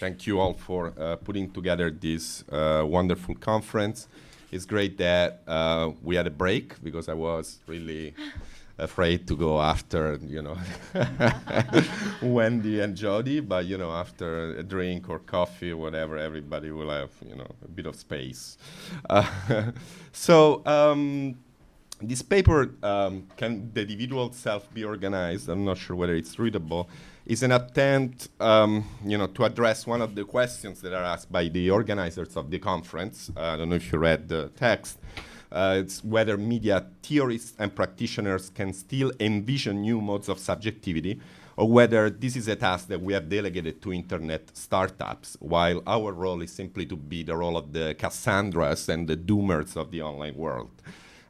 Thank you all for putting together this wonderful conference. It's great that we had a break because I was really afraid to go after, Wendy and Jody, but after a drink or coffee or whatever, everybody will have, a bit of space. This paper, Can the Individual Self Be Organized? I'm not sure whether it's readable. Is an attempt, to address one of the questions that are asked by the organizers of the conference. I don't know if you read the text. It's whether media theorists and practitioners can still envision new modes of subjectivity, or whether this is a task that we have delegated to internet startups, while our role is simply to be the role of the Cassandras and the doomers of the online world.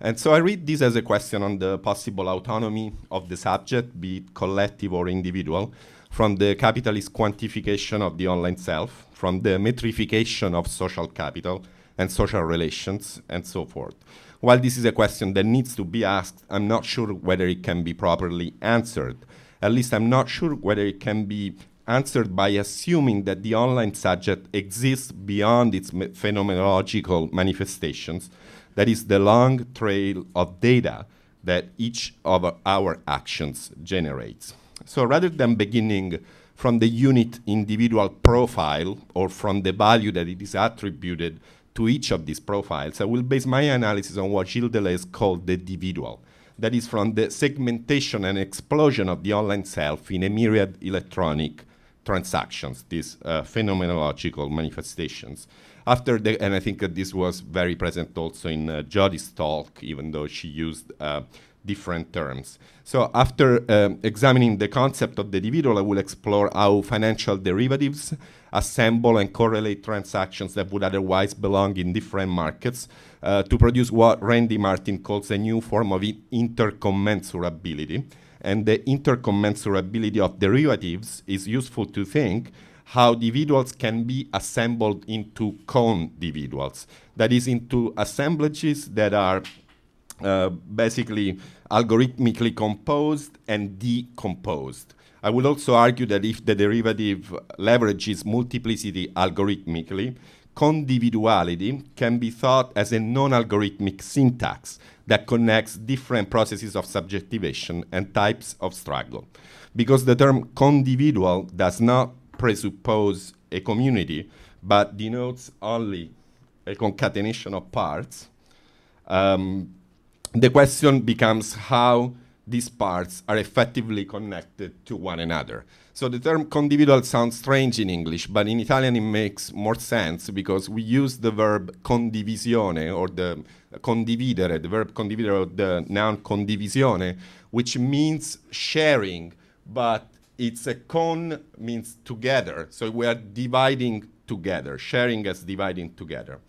And so I read this as a question on the possible autonomy of the subject, be it collective or individual, from the capitalist quantification of the online self, from the metrification of social capital and social relations, and so forth. While this is a question that needs to be asked, I'm not sure whether it can be properly answered. At least I'm not sure whether it can be answered by assuming that the online subject exists beyond its phenomenological manifestations, that is the long trail of data that each of our actions generates. So rather than beginning from the unit individual profile or from the value that it is attributed to each of these profiles, I will base my analysis on what Gilles Deleuze called the dividual. That is from the segmentation and explosion of the online self in a myriad electronic transactions, these phenomenological manifestations. And I think that this was very present also in Jody's talk, even though she used different terms. So after examining the concept of the individual, I will explore how financial derivatives assemble and correlate transactions that would otherwise belong in different markets to produce what Randy Martin calls a new form of intercommensurability. And the intercommensurability of derivatives is useful to think how individuals can be assembled into con-dividuals, that is, into assemblages that are basically algorithmically composed and decomposed. I would also argue that if the derivative leverages multiplicity algorithmically, con-dividuality can be thought as a non-algorithmic syntax that connects different processes of subjectivation and types of struggle. Because the term con-dividual does not presuppose a community, but denotes only a concatenation of parts, the question becomes how these parts are effectively connected to one another. So the term condividual sounds strange in English, but in Italian it makes more sense because we use the verb condivisione, or the condividere, the verb condividere, or the noun condivisione, which means sharing, but it's a con means together, so we are dividing together, sharing as dividing together.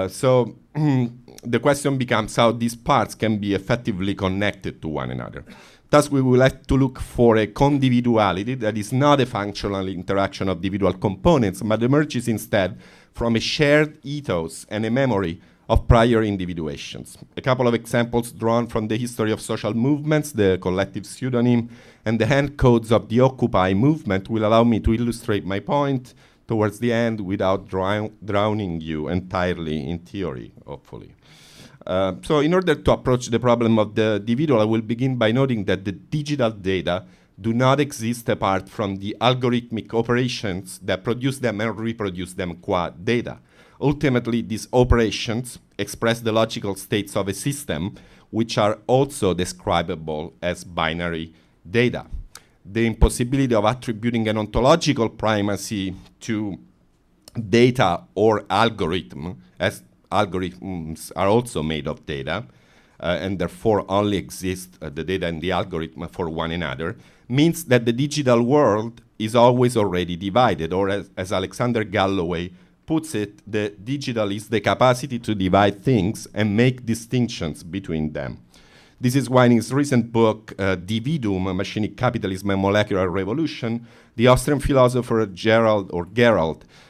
So the question becomes how these parts can be effectively connected to one another. Thus, we will have to look for a condividuality that is not a functional interaction of individual components, but emerges instead from a shared ethos and a memory of prior individuations. A couple of examples drawn from the history of social movements, the collective pseudonym, and the hand codes of the Occupy movement will allow me to illustrate my point towards the end without drowning you entirely in theory, hopefully. So in order to approach the problem of the individual, I will begin by noting that the digital data do not exist apart from the algorithmic operations that produce them and reproduce them qua data. Ultimately, these operations express the logical states of a system, which are also describable as binary data. The impossibility of attributing an ontological primacy to data or algorithm, as algorithms are also made of data, and therefore only exist the data and the algorithm for one another, means that the digital world is always already divided, or as Alexander Galloway puts it, the digital is the capacity to divide things and make distinctions between them. This is why in his recent book, Dividuum, Machinic Capitalism and Molecular Revolution, the Austrian philosopher Gerald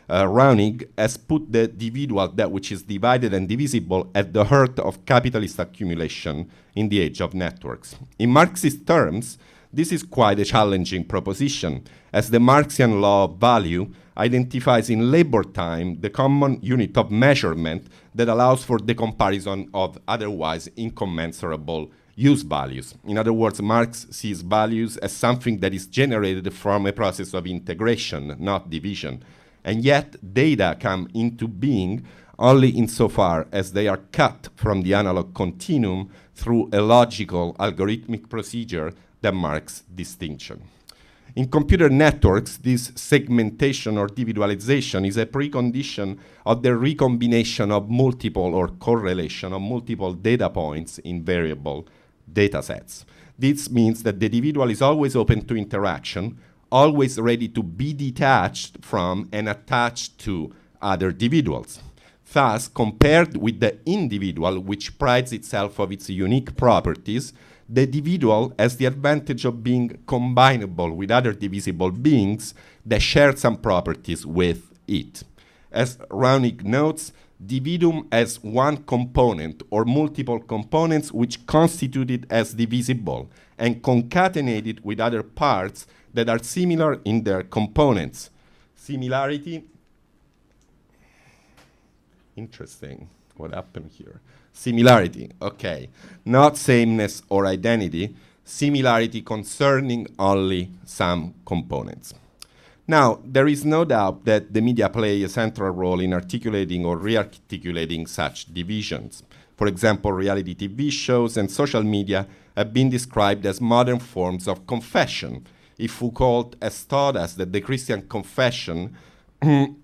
Raunig has put the dividual, that which is divided and divisible, at the heart of capitalist accumulation in the age of networks. In Marxist terms, This is quite a challenging proposition, as the Marxian law of value identifies in labor time the common unit of measurement that allows for the comparison of otherwise incommensurable use values. In other words, Marx sees values as something that is generated from a process of integration, not division. And yet, data come into being only insofar as they are cut from the analog continuum through a logical algorithmic procedure that marks distinction. In computer networks, this segmentation or dividualization is a precondition of the recombination of multiple or correlation of multiple data points in variable data sets. This means that the individual is always open to interaction, always ready to be detached from and attached to other individuals. Thus, compared with the individual, which prides itself of its unique properties, the individual has the advantage of being combinable with other divisible beings that share some properties with it. As Raonic notes, dividuum has one component or multiple components which constitute it as divisible and concatenated with other parts that are similar in their components. Similarity. Interesting. What happened here? Similarity, okay. Not sameness or identity, similarity concerning only some components. Now, there is no doubt that the media play a central role in articulating or re-articulating such divisions. For example, reality TV shows and social media have been described as modern forms of confession. If Foucault has taught us that the Christian confession, in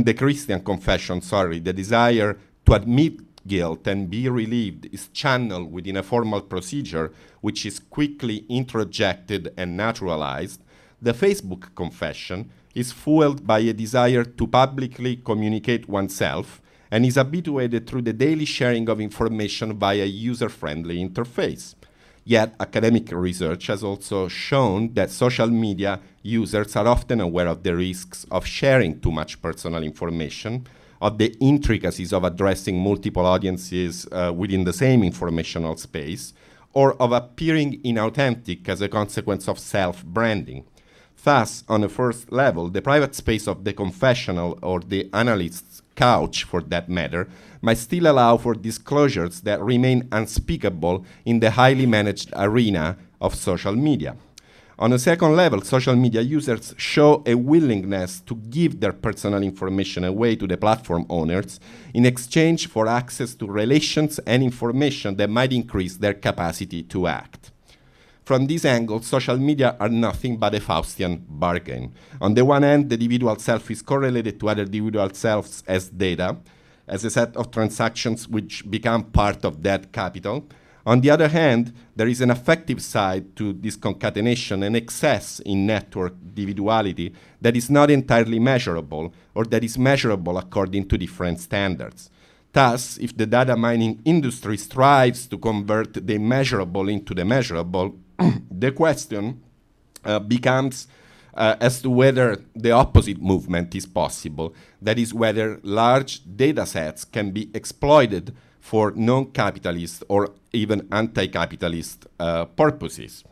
the Christian confession, the desire to admit guilt and be relieved is channeled within a formal procedure which is quickly introjected and naturalized, the Facebook confession is fueled by a desire to publicly communicate oneself and is habituated through the daily sharing of information via a user-friendly interface. Yet, academic research has also shown that social media users are often aware of the risks of sharing too much personal information, of the intricacies of addressing multiple audiences within the same informational space, or of appearing inauthentic as a consequence of self-branding. Thus, on the first level, the private space of the confessional or the analyst's couch, for that matter, might still allow for disclosures that remain unspeakable in the highly managed arena of social media. On a second level, social media users show a willingness to give their personal information away to the platform owners in exchange for access to relations and information that might increase their capacity to act. From this angle, social media are nothing but a Faustian bargain. On the one hand, the individual self is correlated to other individual selves as data, as a set of transactions which become part of that capital. On the other hand, there is an affective side to this concatenation and excess in network dividuality that is not entirely measurable, or that is measurable according to different standards. Thus, if the data mining industry strives to convert the immeasurable into the measurable, the question becomes as to whether the opposite movement is possible. That is, whether large data sets can be exploited for non-capitalist or even anti-capitalist purposes.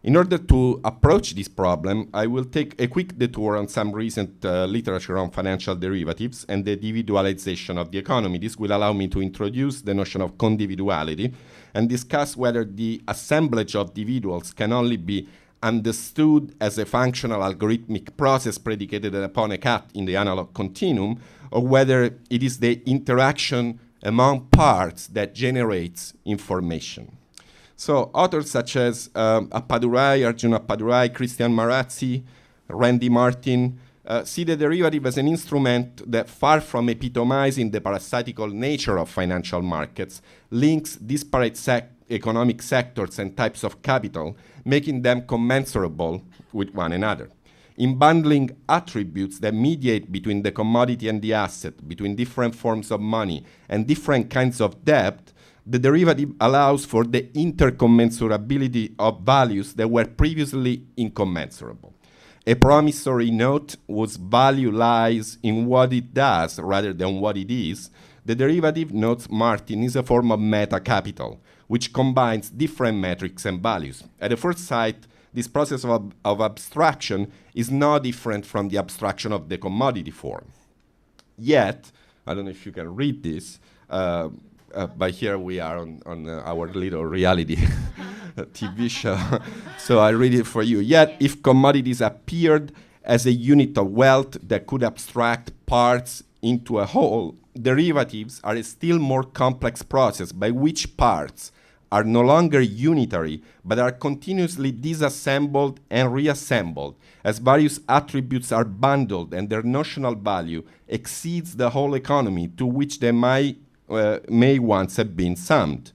In order to approach this problem, I will take a quick detour on some recent literature on financial derivatives and the dividualization of the economy. This will allow me to introduce the notion of con-dividuality and discuss whether the assemblage of dividuals can only be understood as a functional algorithmic process predicated upon a cut in the analog continuum, or whether it is the interaction among parts that generates information. So authors such as Appadurai, Arjun Appadurai, Christian Marazzi, Randy Martin see the derivative as an instrument that, far from epitomizing the parasitical nature of financial markets, links disparate economic sectors and types of capital, making them commensurable with one another. In bundling attributes that mediate between the commodity and the asset, between different forms of money and different kinds of debt, the derivative allows for the intercommensurability of values that were previously incommensurable. A promissory note whose value lies in what it does rather than what it is, the derivative, notes Martin, is a form of meta-capital, which combines different metrics and values. At the first sight, this process of abstraction is no different from the abstraction of the commodity form. Yet, I don't know if you can read this, but here we are on our little reality TV show. So I read it for you. Yet, if commodities appeared as a unit of wealth that could abstract parts into a whole, derivatives are a still more complex process by which parts are no longer unitary, but are continuously disassembled and reassembled, as various attributes are bundled and their notional value exceeds the whole economy to which they may once have been summed.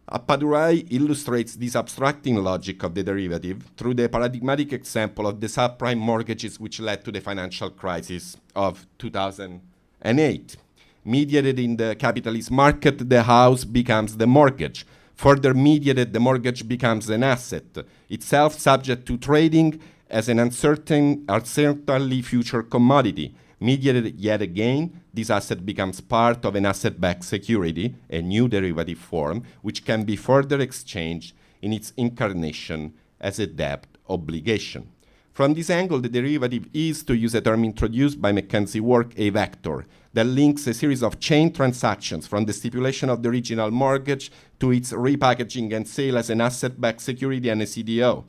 Padurai illustrates this abstracting logic of the derivative through the paradigmatic example of the subprime mortgages which led to the financial crisis of 2008. Mediated in the capitalist market, the house becomes the mortgage. Further mediated, the mortgage becomes an asset, itself subject to trading as an uncertainly future commodity. Mediated yet again, this asset becomes part of an asset-backed security, a new derivative form, which can be further exchanged in its incarnation as a debt obligation. From this angle, the derivative is, to use a term introduced by Mackenzie's work, a vector that links a series of chain transactions from the stipulation of the original mortgage to its repackaging and sale as an asset-backed security and a CDO.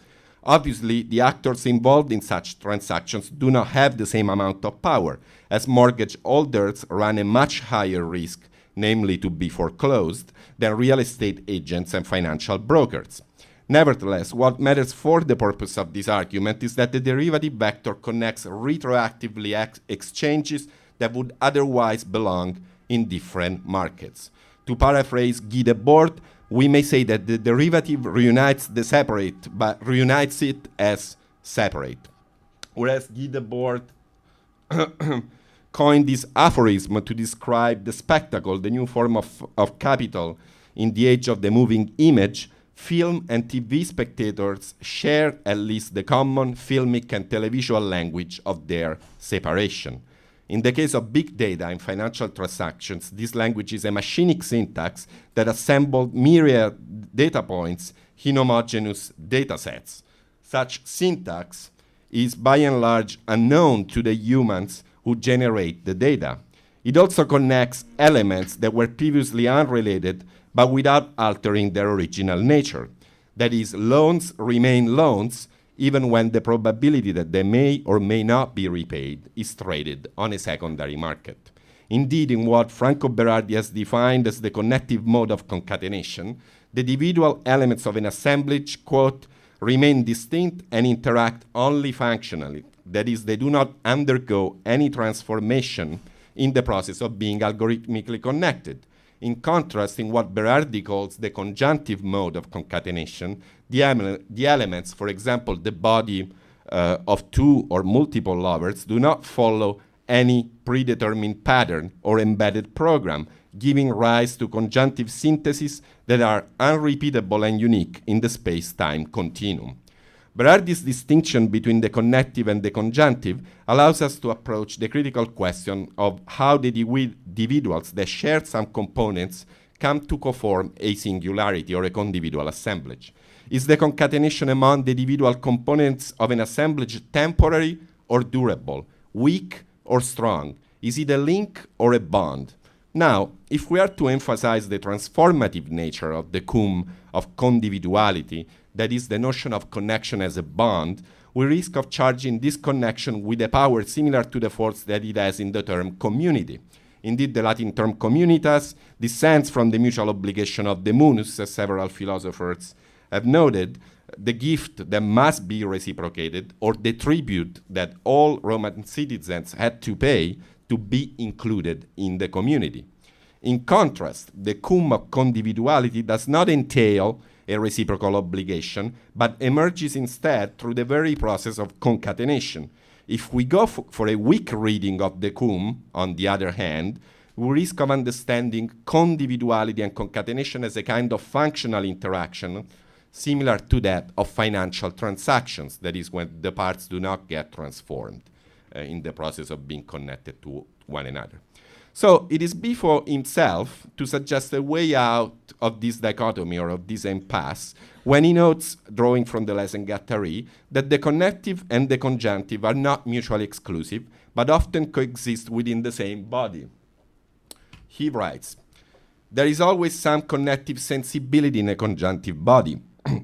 Obviously, the actors involved in such transactions do not have the same amount of power, as mortgage holders run a much higher risk, namely to be foreclosed, than real estate agents and financial brokers. Nevertheless, what matters for the purpose of this argument is that the derivative vector connects retroactively exchanges that would otherwise belong in different markets. To paraphrase Guy Debord, we may say that the derivative reunites the separate, but reunites it as separate. Whereas Guy Debord coined this aphorism to describe the spectacle, the new form of capital in the age of the moving image, film and TV spectators share at least the common filmic and televisual language of their separation. In the case of big data and financial transactions, this language is a machinic syntax that assembled myriad data points in homogeneous datasets. Such syntax is by and large unknown to the humans who generate the data. It also connects elements that were previously unrelated but without altering their original nature. That is, loans remain loans even when the probability that they may or may not be repaid is traded on a secondary market. Indeed, in what Franco Berardi has defined as the connective mode of concatenation, the individual elements of an assemblage, quote, remain distinct and interact only functionally. That is, they do not undergo any transformation in the process of being algorithmically connected. In contrast, in what Berardi calls the conjunctive mode of concatenation, the elements, for example, the body of two or multiple lovers, do not follow any predetermined pattern or embedded program, giving rise to conjunctive syntheses that are unrepeatable and unique in the space-time continuum. Berardi's distinction between the connective and the conjunctive allows us to approach the critical question of how the dividuals that share some components come to co-form a singularity or a con-dividual assemblage. Is the concatenation among the individual components of an assemblage temporary or durable, weak or strong? Is it a link or a bond? Now, if we are to emphasize the transformative nature of the cum of condividuality, that is the notion of connection as a bond, we risk of charging this connection with a power similar to the force that it has in the term community. Indeed, the Latin term communitas descends from the mutual obligation of the munus, as several philosophers have noted, the gift that must be reciprocated, or the tribute that all Roman citizens had to pay to be included in the community. In contrast, the cum of condividuality does not entail a reciprocal obligation, but emerges instead through the very process of concatenation. If we go for a weak reading of the cum, on the other hand, we risk of understanding condividuality and concatenation as a kind of functional interaction similar to that of financial transactions, that is, when the parts do not get transformed in the process of being connected to one another. So it is Bifo himself to suggest a way out of this dichotomy or of this impasse when he notes, drawing from the lesson Guattari, that the connective and the conjunctive are not mutually exclusive, but often coexist within the same body. He writes, there is always some connective sensibility in a conjunctive body,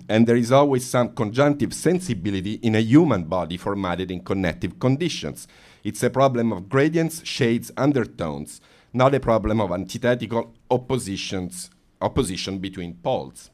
and there is always some conjunctive sensibility in a human body formatted in connective conditions. It's a problem of gradients, shades, undertones, not a problem of antithetical opposition between poles.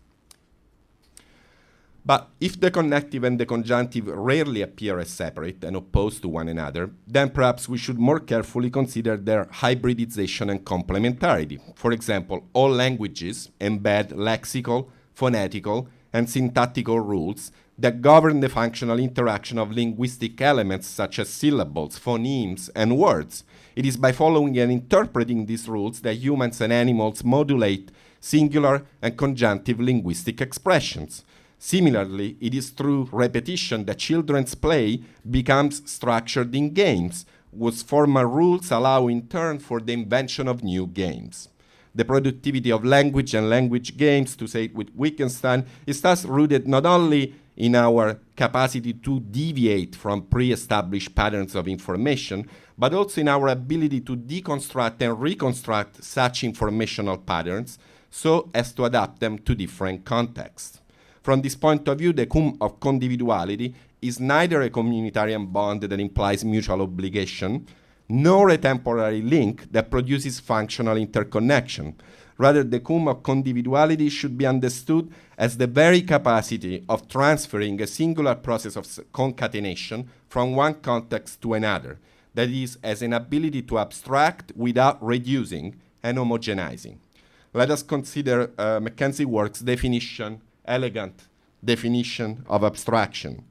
But if the connective and the conjunctive rarely appear as separate and opposed to one another, then perhaps we should more carefully consider their hybridization and complementarity. For example, all languages embed lexical, phonetical, and syntactical rules that govern the functional interaction of linguistic elements such as syllables, phonemes, and words. It is by following and interpreting these rules that humans and animals modulate singular and conjunctive linguistic expressions. Similarly, it is through repetition that children's play becomes structured in games, whose formal rules allow in turn for the invention of new games. The productivity of language and language games, to say it with Wittgenstein, is thus rooted not only in our capacity to deviate from pre-established patterns of information, but also in our ability to deconstruct and reconstruct such informational patterns so as to adapt them to different contexts. From this point of view, the cum of condividuality is neither a communitarian bond that implies mutual obligation, nor a temporary link that produces functional interconnection. Rather, the cum of condividuality should be understood as the very capacity of transferring a singular process of concatenation from one context to another, that is, as an ability to abstract without reducing and homogenizing. Let us consider Mackenzie Work's elegant definition of abstraction.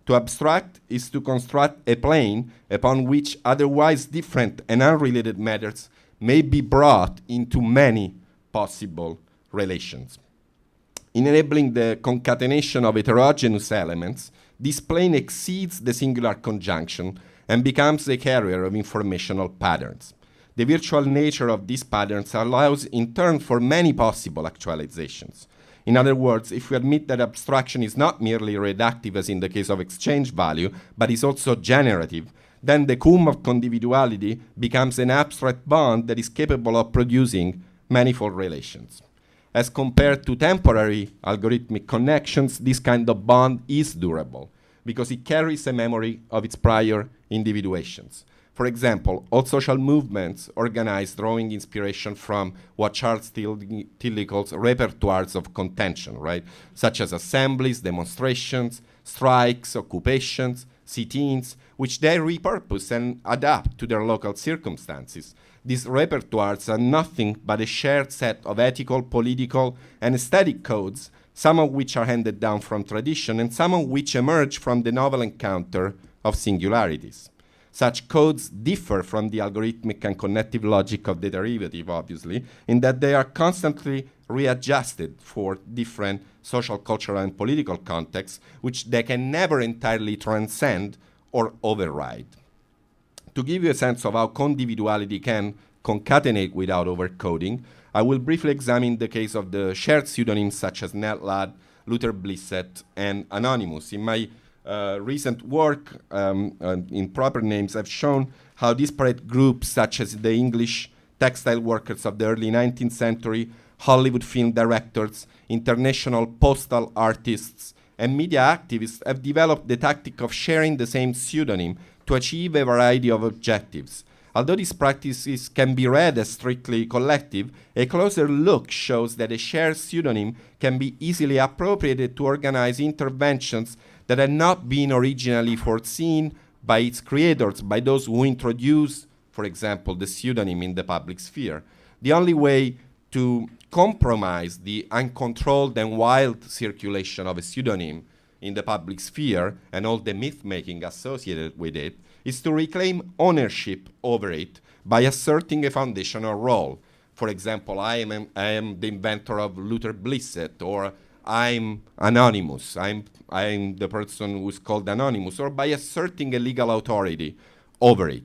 To abstract is to construct a plane upon which otherwise different and unrelated matters may be brought into many possible relations. In enabling the concatenation of heterogeneous elements, this plane exceeds the singular conjunction and becomes a carrier of informational patterns. The virtual nature of these patterns allows in turn for many possible actualizations. In other words, if we admit that abstraction is not merely reductive as in the case of exchange value, but is also generative, then the cum of condividuality becomes an abstract bond that is capable of producing manifold relations. As compared to temporary algorithmic connections, this kind of bond is durable because it carries a memory of its prior individuations. For example, all social movements organized drawing inspiration from what Charles Tilly calls repertoires of contention, right? Such as assemblies, demonstrations, strikes, occupations, sit-ins, which they repurpose and adapt to their local circumstances. These repertoires are nothing but a shared set of ethical, political, and aesthetic codes, some of which are handed down from tradition and some of which emerge from the novel encounter of singularities. Such codes differ from the algorithmic and connective logic of the derivative, obviously, in that they are constantly readjusted for different social, cultural, and political contexts, which they can never entirely transcend or override. To give you a sense of how condividuality can concatenate without overcoding, I will briefly examine the case of the shared pseudonyms such as Ned Ladd, Luther Blissett, and Anonymous. In my recent work in proper names, I've shown how disparate groups such as the English textile workers of the early 19th century, Hollywood film directors, international postal artists, and media activists have developed the tactic of sharing the same pseudonym to achieve a variety of objectives. Although these practices can be read as strictly collective, a closer look shows that a shared pseudonym can be easily appropriated to organize interventions that had not been originally foreseen by its creators, by those who introduced, for example, the pseudonym in the public sphere. The only way to compromise the uncontrolled and wild circulation of a pseudonym in the public sphere and all the myth-making associated with it is to reclaim ownership over it by asserting a foundational role. For example, I am the inventor of Luther Blissett, or I'm Anonymous, I'm the person who's called Anonymous, or by asserting a legal authority over it.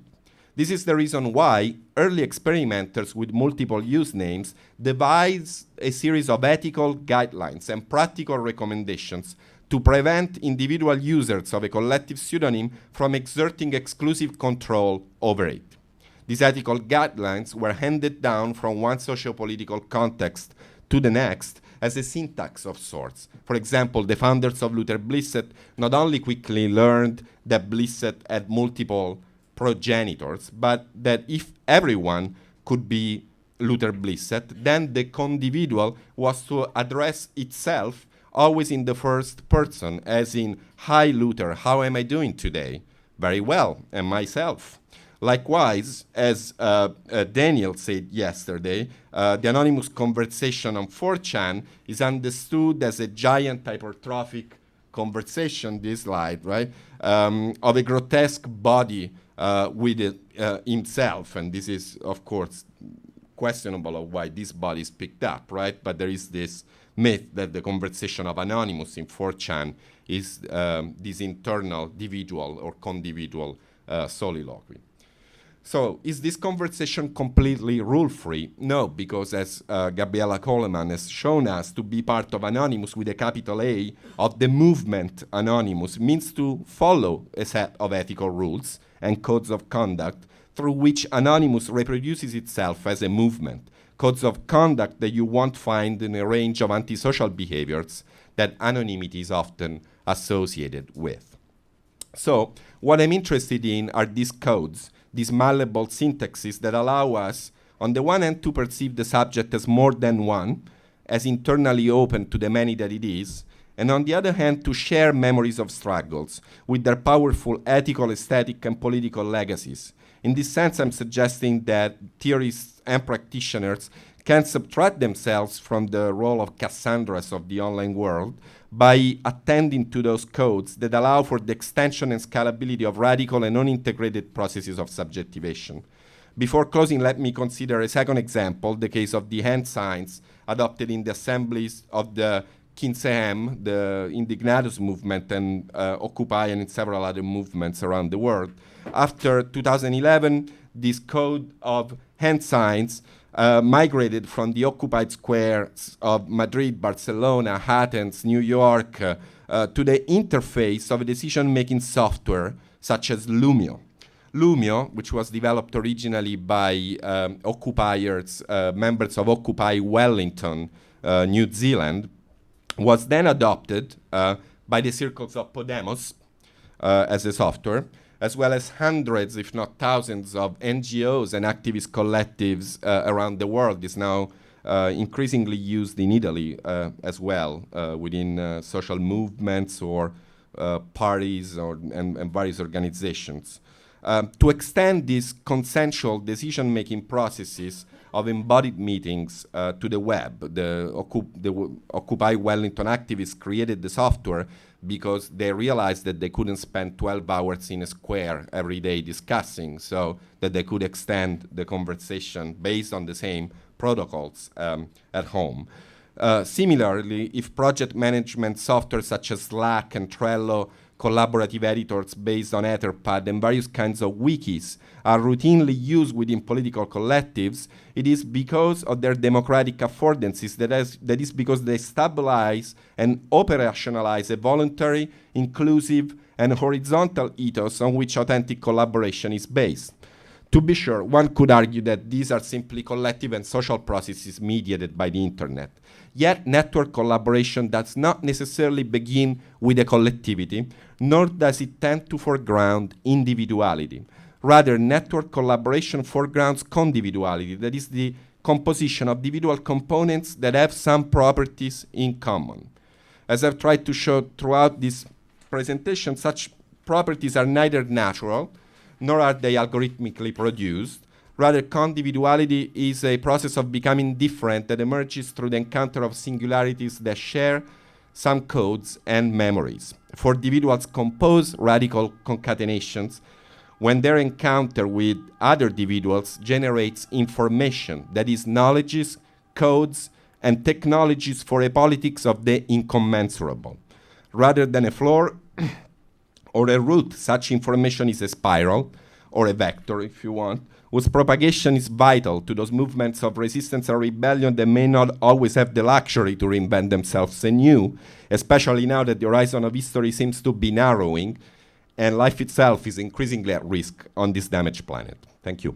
This is the reason why early experimenters with multiple use names devised a series of ethical guidelines and practical recommendations to prevent individual users of a collective pseudonym from exerting exclusive control over it. These ethical guidelines were handed down from one socio-political context to the next as a syntax of sorts. For example, the founders of Luther Blissett not only quickly learned that Blissett had multiple progenitors, but that if everyone could be Luther Blissett, then the condividual was to address itself always in the first person, as in, "Hi Luther, how am I doing today?" "Very well, and myself." Likewise, as Daniel said yesterday, the anonymous conversation on 4chan is understood as a giant hypertrophic conversation, this slide, right, of a grotesque body with himself. And this is, of course, questionable of why this body is picked up, right? But there is this myth that the conversation of Anonymous in 4chan is this internal dividual or con-dividual soliloquy. So is this conversation completely rule-free? No, because as Gabriella Coleman has shown us, to be part of Anonymous with a capital A of the movement Anonymous means to follow a set of ethical rules and codes of conduct through which Anonymous reproduces itself as a movement, codes of conduct that you won't find in a range of antisocial behaviors that anonymity is often associated with. So what I'm interested in are these codes, these malleable syntaxes that allow us, on the one hand, to perceive the subject as more than one, as internally open to the many that it is, and on the other hand, to share memories of struggles with their powerful ethical, aesthetic, and political legacies. In this sense, I'm suggesting that theorists and practitioners can subtract themselves from the role of Cassandras of the online world by attending to those codes that allow for the extension and scalability of radical and unintegrated processes of subjectivation. Before closing, let me consider a second example, the case of the hand signs adopted in the assemblies of the 15M, the Indignatus movement, and Occupy, and in several other movements around the world. After 2011, this code of hand signs migrated from the occupied squares of Madrid, Barcelona, Athens, New York, to the interface of a decision-making software such as Lumio. Lumio, which was developed originally by occupiers, members of Occupy Wellington, New Zealand, was then adopted by the circles of Podemos as a software, as well as hundreds, if not thousands, of NGOs and activist collectives around the world. Is now increasingly used in Italy as well within social movements or parties and various organizations. To extend these consensual decision-making processes of embodied meetings to the web, the Occupy Wellington activists created the software because they realized that they couldn't spend 12 hours in a square every day discussing, so that they could extend the conversation based on the same protocols at home. Similarly, if project management software such as Slack and Trello, collaborative editors based on Etherpad, and various kinds of wikis are routinely used within political collectives, it is because of their democratic affordances, that is because they stabilize and operationalize a voluntary, inclusive, and horizontal ethos on which authentic collaboration is based. To be sure, one could argue that these are simply collective and social processes mediated by the internet. Yet network collaboration does not necessarily begin with a collectivity, nor does it tend to foreground individuality. Rather, network collaboration foregrounds con-dividuality, that is the composition of individual components that have some properties in common. As I've tried to show throughout this presentation, such properties are neither natural, nor are they algorithmically produced. Rather, con-dividuality is a process of becoming different that emerges through the encounter of singularities that share some codes and memories. For individuals compose radical concatenations when their encounter with other individuals generates information, that is, knowledges, codes, and technologies for a politics of the incommensurable. Rather than a floor or a root, such information is a spiral, or a vector if you want, whose propagation is vital to those movements of resistance and rebellion that may not always have the luxury to reinvent themselves anew, especially now that the horizon of history seems to be narrowing and life itself is increasingly at risk on this damaged planet. Thank you.